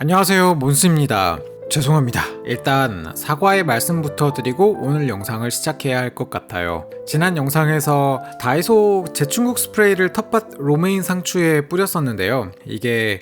안녕하세요, 몬스입니다. 죄송합니다. 일단 사과의 말씀부터 드리고 오늘 영상을 시작해야 할 것 같아요. 지난 영상에서 다이소 제충국 스프레이를 텃밭 로메인 상추에 뿌렸었는데요. 이게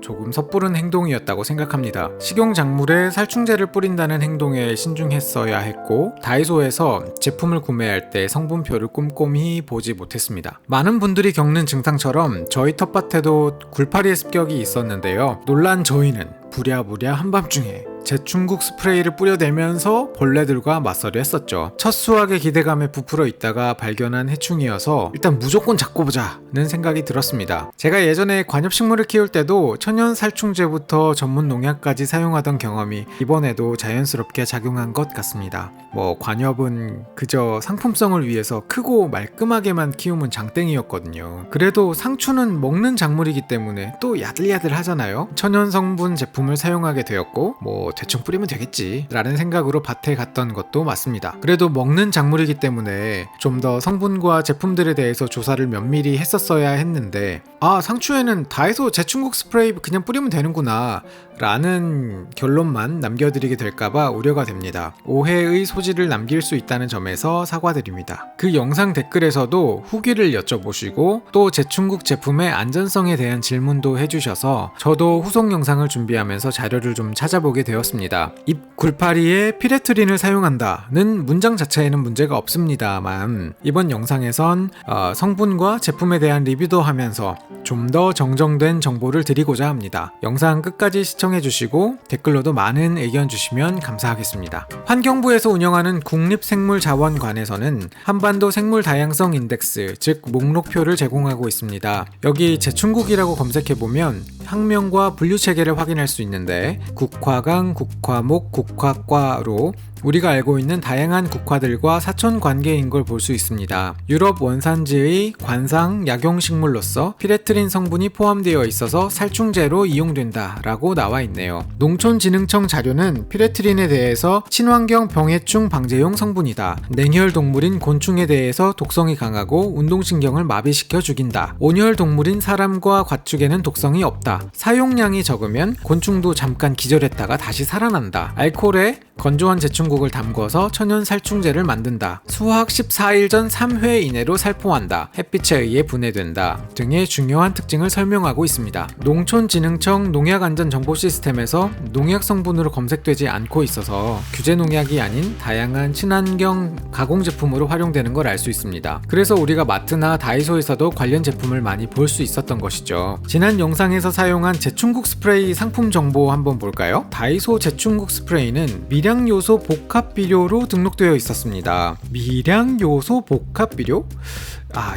조금 섣부른 행동이었다고 생각합니다. 식용작물에 살충제를 뿌린다는 행동에 신중했어야 했고, 다이소에서 제품을 구매할 때 성분표를 꼼꼼히 보지 못했습니다. 많은 분들이 겪는 증상처럼 저희 텃밭에도 굴파리의 습격이 있었는데요. 놀란 저희는 부랴부랴 한밤중에 제충국 스프레이를 뿌려대면서 벌레들과 맞서려 했었죠. 첫 수확의 기대감에 부풀어 있다가 발견한 해충이어서 일단 무조건 잡고 보자는 생각이 들었습니다. 제가 예전에 관엽식물을 키울 때도 천연 살충제부터 전문 농약까지 사용하던 경험이 이번에도 자연스럽게 작용한 것 같습니다. 관엽은 그저 상품성을 위해서 크고 말끔하게만 키우면 장땡이었거든요. 그래도 상추는 먹는 작물이기 때문에 또 야들야들 하잖아요. 천연 성분 제품을 사용하게 되었고 대충 뿌리면 되겠지 라는 생각으로 밭에 갔던 것도 맞습니다. 그래도 먹는 작물이기 때문에 좀 더 성분과 제품들에 대해서 조사를 면밀히 했었어야 했는데, 상추에는 다이소 제충국 스프레이 그냥 뿌리면 되는구나 라는 결론만 남겨드리게 될까봐 우려가 됩니다. 오해의 소지를 남길 수 있다는 점에서 사과드립니다. 그 영상 댓글에서도 후기를 여쭤보시고 또 제충국 제품의 안전성에 대한 질문도 해주셔서 저도 후속 영상을 준비하면서 자료를 좀 찾아보게 되었습니다. 잎 굴파리에 피레트린을 사용한다는 문장 자체에는 문제가 없습니다만, 이번 영상에선 성분과 제품에 대한 리뷰도 하면서 좀 더 정정된 정보를 드리고자 합니다. 영상 끝까지 시청해주시고 댓글로도 많은 의견 주시면 감사하겠습니다. 환경부에서 운영하는 국립생물자원관에서는 한반도 생물다양성 인덱스, 즉 목록표를 제공하고 있습니다. 여기 제충국이라고 검색해보면 학명과 분류체계를 확인할 수 있는데, 국화강, 국화목, 국화과로 우리가 알고 있는 다양한 국화들과 사촌 관계인 걸 볼 수 있습니다. 유럽 원산지의 관상 약용식물로서 피레트린 성분이 포함되어 있어서 살충제로 이용된다 라고 나와 있네요. 농촌진흥청 자료는 피레트린에 대해서 친환경 병해충 방제용 성분이다. 냉혈 동물인 곤충에 대해서 독성이 강하고 운동신경을 마비시켜 죽인다. 온혈 동물인 사람과 가축에는 독성이 없다. 사용량이 적으면 곤충도 잠깐 기절했다가 다시 살아난다. 알코올에 건조한 제충국을 담궈서 천연 살충제를 만든다. 수확 14일 전 3회 이내로 살포한다. 햇빛에 의해 분해된다. 등의 중요한 특징을 설명하고 있습니다. 농촌진흥청 농약안전정보시스템에서 농약 성분으로 검색되지 않고 있어서 규제 농약이 아닌 다양한 친환경 가공제품으로 활용되는 걸 알 수 있습니다. 그래서 우리가 마트나 다이소에서도 관련 제품을 많이 볼 수 있었던 것이죠. 지난 영상에서 사용한 제충국 스프레이 상품 정보 한번 볼까요? 다이소 제충국 스프레이는 미량요소 복합비료로 등록되어 있었습니다. 미량요소 복합비료?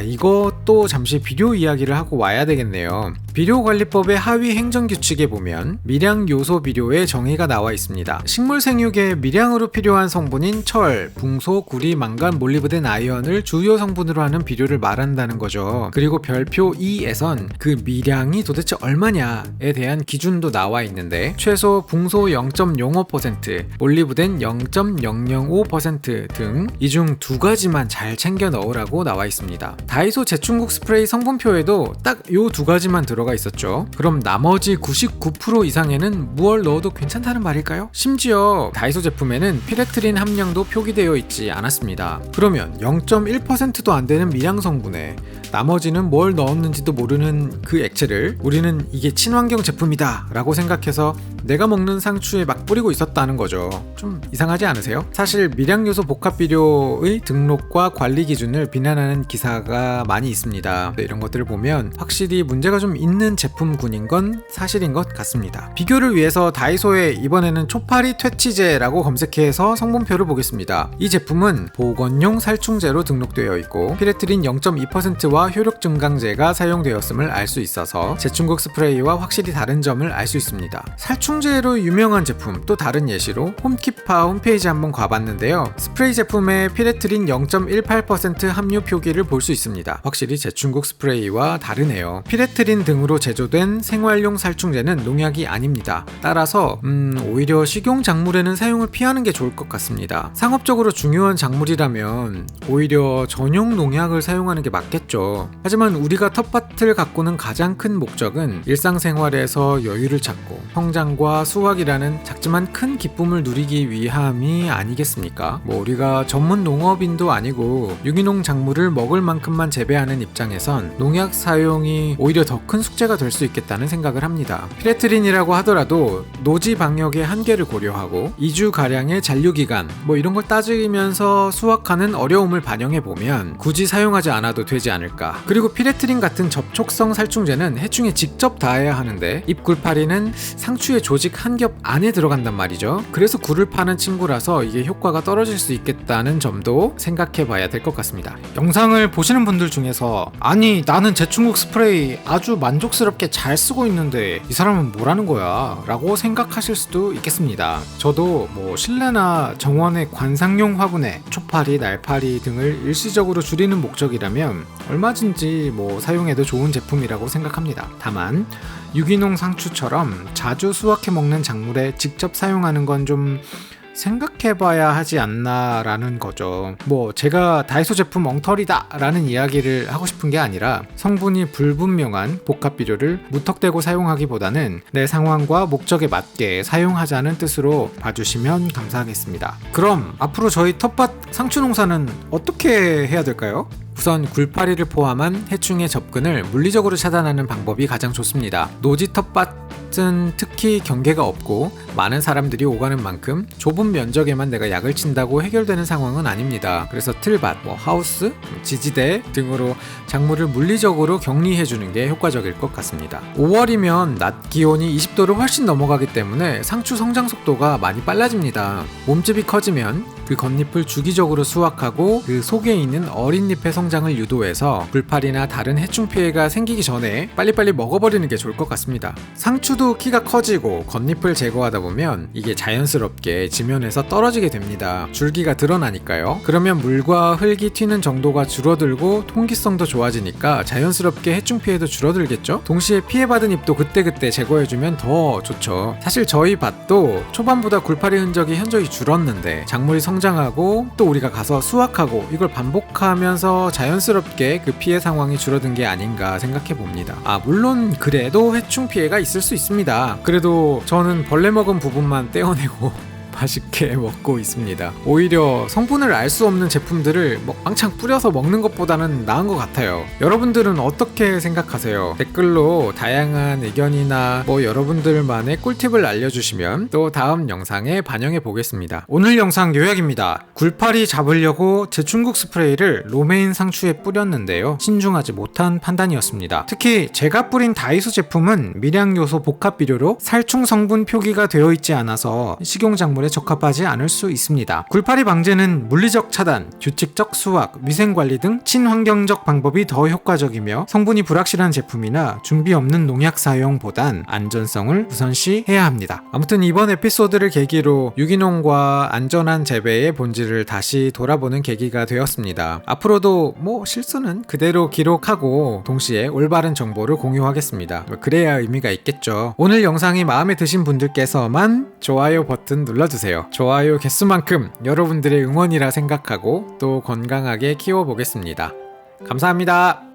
이것도 잠시 비료 이야기를 하고 와야 되겠네요. 비료관리법의 하위 행정규칙에 보면 미량 요소 비료의 정의가 나와 있습니다. 식물 생육에 미량으로 필요한 성분인 철, 붕소, 구리, 망간, 몰리브덴, 아이언을 주요 성분으로 하는 비료를 말한다는 거죠. 그리고 별표 2에선 그 미량이 도대체 얼마냐에 대한 기준도 나와 있는데, 최소 붕소 0.05%, 몰리브덴 0.005% 등 이 중 두 가지만 잘 챙겨 넣으라고 나와 있습니다. 다이소 제충국 스프레이 성분표에도 딱 요 두 가지만 들어가 있었죠. 그럼 나머지 99% 이상에는 무얼 넣어도 괜찮다는 말일까요? 심지어 다이소 제품에는 피레트린 함량도 표기되어 있지 않았습니다. 그러면 0.1%도 안 되는 미량 성분에 나머지는 뭘 넣었는지도 모르는 그 액체를 우리는 이게 친환경 제품이다 라고 생각해서 내가 먹는 상추에 막 뿌리고 있었다는 거죠. 좀 이상하지 않으세요? 사실 미량요소 복합비료의 등록과 관리 기준을 비난하는 기사가 많이 있습니다. 이런 것들을 보면 확실히 문제가 좀 있는 제품군인 건 사실인 것 같습니다. 비교를 위해서 다이소에 이번에는 초파리 퇴치제라고 검색해서 성분표를 보겠습니다. 이 제품은 보건용 살충제로 등록되어 있고 피레트린 0.2%와 효력 증강제가 사용되었음을 알 수 있어서 제충국 스프레이와 확실히 다른 점을 알 수 있습니다. 살충제로 유명한 제품, 또 다른 예시로 홈키파 홈페이지 한번 가봤는데요. 스프레이 제품에 피레트린 0.18% 함유 표기를 볼 수 있습니다. 확실히 제품들이 제충국 스프레이와 다르네요. 피레트린 등으로 제조된 생활용 살충제는 농약이 아닙니다. 따라서 오히려 식용 작물에는 사용을 피하는 게 좋을 것 같습니다. 상업적으로 중요한 작물이라면 오히려 전용 농약을 사용하는 게 맞겠죠. 하지만 우리가 텃밭을 가꾸는 가장 큰 목적은 일상생활에서 여유를 찾고 성장과 수확이라는 작지만 큰 기쁨을 누리기 위함이 아니겠습니까? 우리가 전문 농업인도 아니고 유기농 작물을 먹을 만큼만 재배하는 입장에선 농약 사용이 오히려 더 큰 숙제가 될 수 있겠다는 생각을 합니다. 피레트린이라고 하더라도 노지 방역의 한계를 고려하고 2주가량의 잔류기간 이런 걸 따지면서 수확하는 어려움을 반영해보면 굳이 사용하지 않아도 되지 않을까. 그리고 피레트린 같은 접촉성 살충제는 해충에 직접 닿아야 하는데 잎굴파리는 상추의 조직 한 겹 안에 들어간단 말이죠. 그래서 굴을 파는 친구라서 이게 효과가 떨어질 수 있겠다는 점도 생각해봐야 될 것 같습니다. 영상을 보시는 분들 중에서 아니 나는 제충국 스프레이 아주 만족스럽게 잘 쓰고 있는데 이 사람은 뭐라는 거야 라고 생각하실 수도 있겠습니다. 저도 실내나 정원의 관상용 화분에 초파리, 날파리 등을 일시적으로 줄이는 목적이라면 얼마든지 사용해도 좋은 제품이라고 생각합니다. 다만 유기농 상추처럼 자주 수확해 먹는 작물에 직접 사용하는 건 좀 생각해봐야 하지 않나 라는 거죠. 제가 다이소 제품 엉터리다 라는 이야기를 하고 싶은 게 아니라 성분이 불분명한 복합비료를 무턱대고 사용하기보다는 내 상황과 목적에 맞게 사용하자는 뜻으로 봐주시면 감사하겠습니다. 그럼 앞으로 저희 텃밭 상추 농사는 어떻게 해야 될까요? 우선 굴파리를 포함한 해충의 접근을 물리적으로 차단하는 방법이 가장 좋습니다. 노지 텃밭은 특히 경계가 없고 많은 사람들이 오가는 만큼 좁은 면적에만 내가 약을 친다고 해결되는 상황은 아닙니다. 그래서 틀밭, 하우스, 지지대 등으로 작물을 물리적으로 격리해주는 게 효과적일 것 같습니다. 5월이면 낮 기온이 20도를 훨씬 넘어가기 때문에 상추 성장 속도가 많이 빨라집니다. 몸집이 커지면 그 겉잎을 주기적으로 수확하고 그 속에 있는 어린 잎의 성장을 유도해서 불파리나 다른 해충 피해가 생기기 전에 빨리빨리 먹어버리는 게 좋을 것 같습니다. 상추도 키가 커지고 겉잎을 제거하다 보면 이게 자연스럽게 지면에서 떨어지게 됩니다. 줄기가 드러나니까요. 그러면 물과 흙이 튀는 정도가 줄어들고 통기성도 좋아지니까 자연스럽게 해충 피해도 줄어들겠죠? 동시에 피해받은 잎도 그때그때 제거해주면 더 좋죠. 사실 저희 밭도 초반보다 굴파리 흔적이 현저히 줄었는데 작물이 성장하고 또 우리가 가서 수확하고 이걸 반복하면서 자연스럽게 그 피해 상황이 줄어든 게 아닌가 생각해 봅니다. 물론 그래도 해충 피해가 있을 수 있습니다. 그래도 저는 벌레 먹은 부분만 떼어내고 맛있게 먹고 있습니다. 오히려 성분을 알 수 없는 제품들을 왕창 뿌려서 먹는 것보다는 나은 것 같아요. 여러분들은 어떻게 생각하세요? 댓글로 다양한 의견이나 여러분들만의 꿀팁을 알려주시면 또 다음 영상에 반영해 보겠습니다. 오늘 영상 요약입니다. 굴파리 잡으려고 제충국 스프레이를 로메인 상추에 뿌렸는데요. 신중하지 못한 판단이었습니다. 특히 제가 뿌린 다이소 제품은 밀양요소 복합비료로 살충 성분 표기가 되어 있지 않아서 식용작물에 적합하지 않을 수 있습니다. 굴파리 방제는 물리적 차단, 규칙적 수확, 위생관리 등 친환경적 방법이 더 효과적이며 성분이 불확실한 제품이나 준비 없는 농약 사용보단 안전성을 우선시해야 합니다. 아무튼 이번 에피소드를 계기로 유기농과 안전한 재배의 본질을 다시 돌아보는 계기가 되었습니다. 앞으로도 실수는 그대로 기록하고 동시에 올바른 정보를 공유하겠습니다. 그래야 의미가 있겠죠. 오늘 영상이 마음에 드신 분들께서만 좋아요 버튼 눌러주세요. 좋아요 개수만큼 여러분들의 응원이라 생각하고 또 건강하게 키워보겠습니다. 감사합니다.